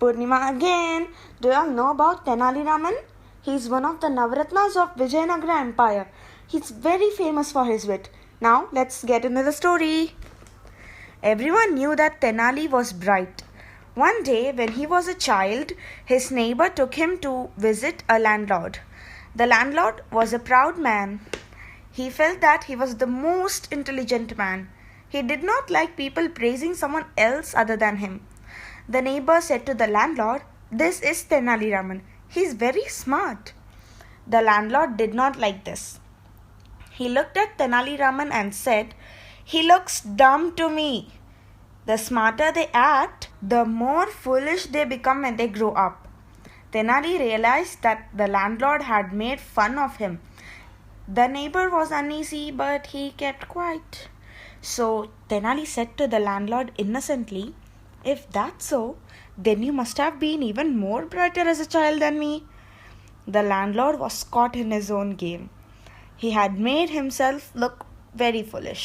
Poornima again. Do you all know about Tenali Raman? He's one of the Navratnas of Vijayanagara Empire. He's very famous for his wit. Now let's get into the story. Everyone knew that Tenali was bright. One day when he was a child, his neighbor took him to visit a landlord. The landlord was a proud man. He felt that he was the most intelligent man. He did not like people praising someone else other than him. The neighbor said to the landlord, "This is Tenali Raman. He is very smart." The landlord did not like this. He looked at Tenali Raman and said, "He looks dumb to me." The smarter they act, the more foolish they become when they grow up. Tenali realized that the landlord had made fun of him. The neighbor was uneasy, but he kept quiet. So Tenali said to the landlord innocently, "If that's so, then you must have been even more brighter as a child than me." The landlord was caught in his own game. He had made himself look very foolish.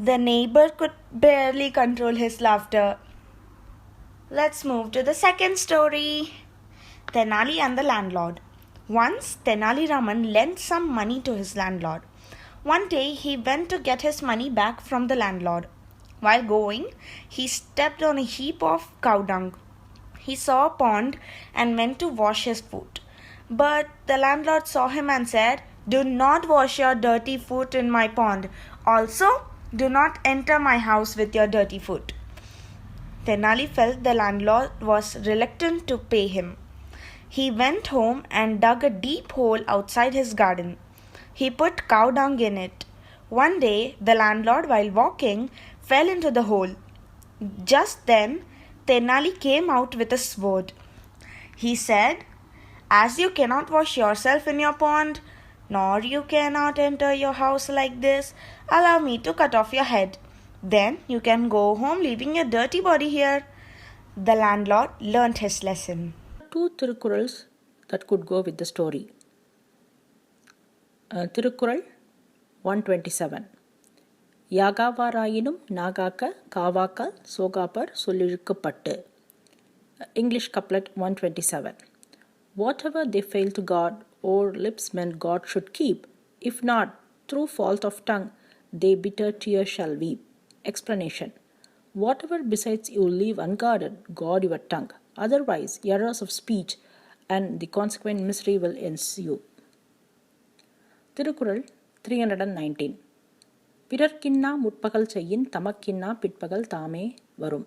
The neighbor could barely control his laughter. Let's move to the second story. Tenali and the landlord. Once Tenali Raman lent some money to his landlord. One day he went to get his money back from the landlord. While going, he stepped on a heap of cow dung. He saw a pond and went to wash his foot. But the landlord saw him and said, "Do not wash your dirty foot in my pond. Also, do not enter my house with your dirty foot." Tenali felt the landlord was reluctant to pay him. He went home and dug a deep hole outside his garden. He put cow dung in it. One day, the landlord, while walking, fell into the hole. Just then, Tenali came out with a sword. He said, "As you cannot wash yourself in your pond, nor you cannot enter your house like this, allow me to cut off your head. Then you can go home leaving your dirty body here." The landlord learnt his lesson. Two Tirukkurals that could go with the story. Tirukkural 127. யாகாவாராயினும் நாகாக்க காவாக்கால் சோகாப்பர் சொல்லிழுக்கப்பட்டு. English couplet 127. Whatever they fail to guard, o'er lips meant God should keep. If not, through fault of tongue, they bitter tears shall weep. Explanation. Whatever besides you leave unguarded, guard your tongue. Otherwise, errors of speech and the consequent misery will ensue. Tirukkural 319. பிறர்க்கின்னா முற்பகல் செய்யின் தமக்கின்னா பிற்பகல் தாமே வரும்.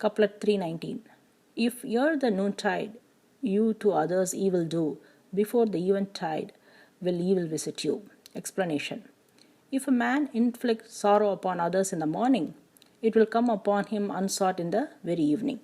Couplet 319. If ere the noontide you to others evil do, before the eventide will evil visit you. Explanation. If a man inflict sorrow upon others in the morning, it will come upon him unsought in the very evening.